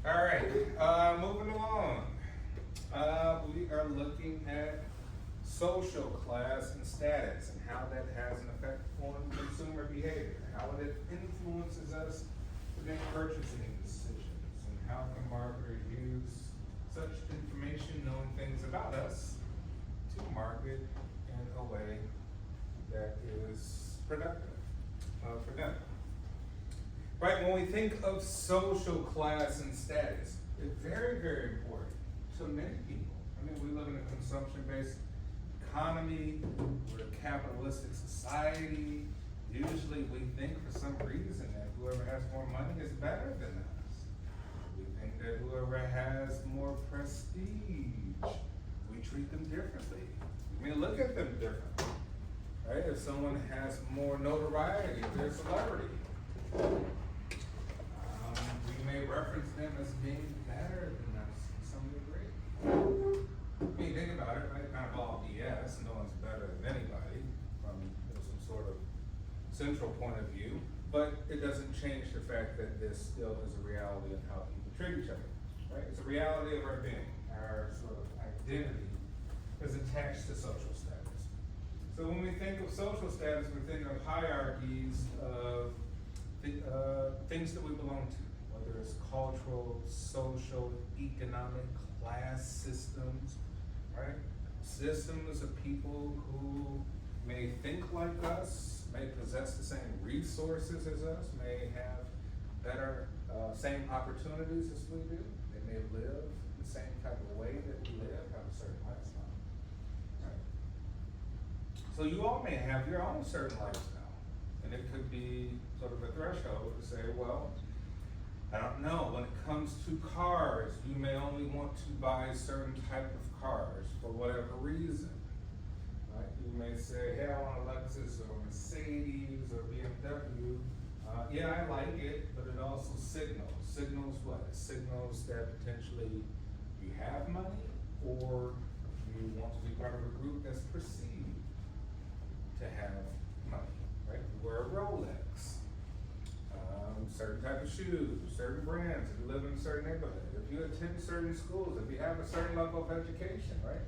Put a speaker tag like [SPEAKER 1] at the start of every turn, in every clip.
[SPEAKER 1] All right, moving along. We are looking at social class and status and how that has an effect on consumer behavior, how it influences us to make purchasing decisions, and how can marketers use such information, knowing things about us, to market in a way that is productive for them. Right, when we think of social class and status, it's very, very important to many people. I mean, we live in a consumption-based economy, we're a capitalistic society. Usually we think for some reason that whoever has more money is better than us. We think that whoever has more prestige, we treat them differently. I mean, look at them differently, right? If someone has more notoriety, if they're a celebrity, we may reference them as being better than us in some degree. I mean, think about it, right? Kind of all BS. No one's better than anybody from some sort of central point of view, but it doesn't change the fact that this still is a reality of how people treat each other, right? It's a reality of our being. Our sort of identity is attached to social status. So when we think of social status, we think of hierarchies of things that we belong to, whether it's cultural, social, economic, class systems, right? Systems of people who may think like us, may possess the same resources as us, may have better, same opportunities as we do. They may live the same type of way that we live, have a certain lifestyle, right? So you all may have your own certain lifestyle. And it could be sort of a threshold to say, well, I don't know, when it comes to cars, you may only want to buy a certain type of cars for whatever reason. Right? You may say, hey, I want a Lexus or a Mercedes or BMW. Yeah, I like it, but it also signals. Signals what? It signals that potentially you have money or you want to be part of a group that's perceived to have money. Right? You wear a Rolex, certain type of shoes, certain brands, if you live in a certain neighborhood, if you attend certain schools, if you have a certain level of education, right?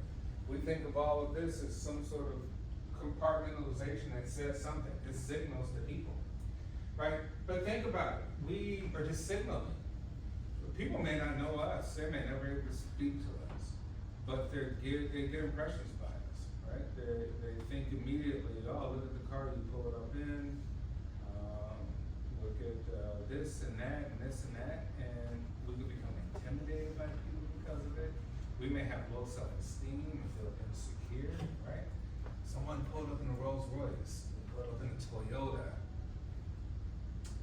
[SPEAKER 1] We think of all of this as some sort of compartmentalization that says something. It signals to people, right? But think about it. We are just signaling. People may not know us. They may never able to speak to us, but they get impressions by us, right? They think immediately, oh, look at the car you pulled up in. Look at this and that and this and that, and we could become intimidated by people because of it. We may have low self-esteem and feel insecure, right? Someone pulled up in a Rolls Royce, pulled up in a Toyota.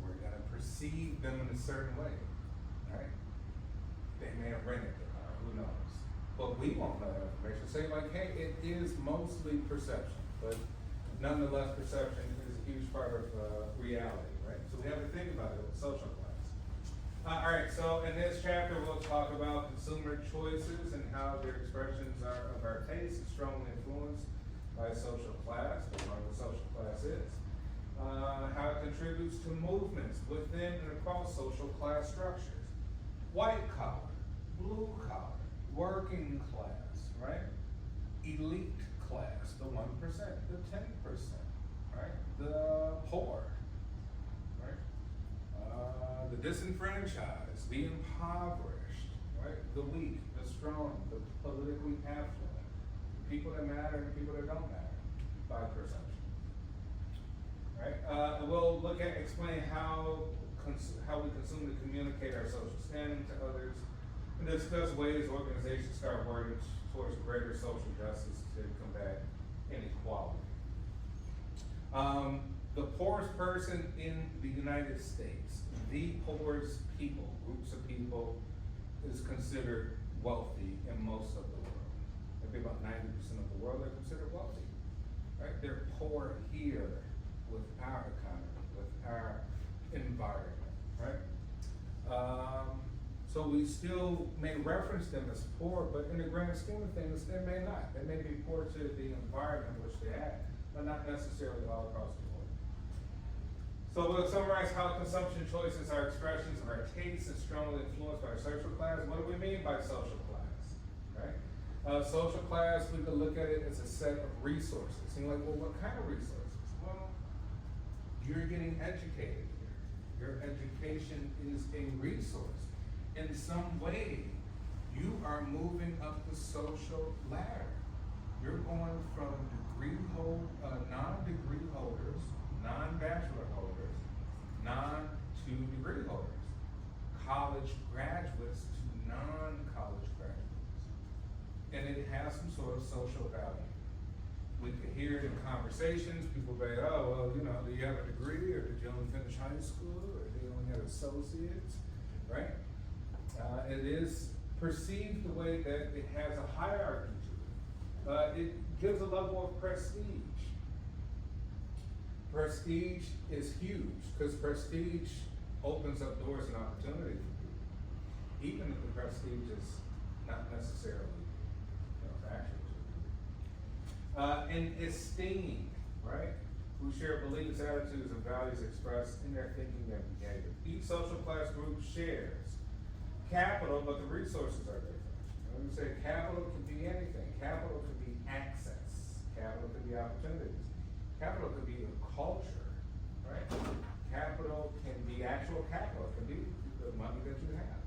[SPEAKER 1] We're gonna perceive them in a certain way, right? They may have rented the car, who knows? But we won't know that information. Say like, hey, it is mostly perception, but nonetheless, perception is a huge part of reality, right? So we have to think about it with social class. All right, so in this chapter, we'll talk about consumer choices and how their expressions of our taste is strongly influenced by social class, whatever social class is. How it contributes to movements within and across social class structures. White collar, blue collar, working class, right? Elite class, the 1%, the 10%, right? The poor, right? The disenfranchised, the impoverished, right? The weak, the strong, the politically affluent, the people that matter and the people that don't matter by perception, right? We'll look at, explain how we consume to communicate our social standing to others, and discuss ways organizations start working towards greater social justice to combat inequality. The poorest person in the United States, the poorest people, groups of people, is considered wealthy in most of the world. Maybe about 90% of the world are considered wealthy, right? They're poor here with our economy, with our environment, right? So we still may reference them as poor, but in the grand scheme of things, they may not. They may be poor to the environment which they're at, but not necessarily all across the board. So we'll summarize how consumption choices are expressions of our tastes and strongly influenced by our social class. What do we mean by social class, right? Social class, we could look at it as a set of resources. And you're like, well, what kind of resources? Well, you're getting educated here. Your education is a resource. In some way, you are moving up the social ladder. You're going from non-degree holders, non-bachelor holders, to degree holders, college graduates to non-college graduates. And it has some sort of social value. We could hear it in conversations, people say, oh, well, you know, do you have a degree, or did you only finish high school, or do you only have associates, right? It is perceived the way that it has a hierarchy to it. It gives a level of prestige. Prestige is huge, because prestige opens up doors and opportunity for people, even if the prestige is not necessarily, you know, factual to people. And esteem, right? Who share beliefs, attitudes, and values expressed in their thinking and behavior. Each social class group shares capital, but the resources are different. When we say capital can be anything. Capital can be access. Capital can be opportunities. Capital can be a culture, right? Capital can be actual capital. It can be the money that you have.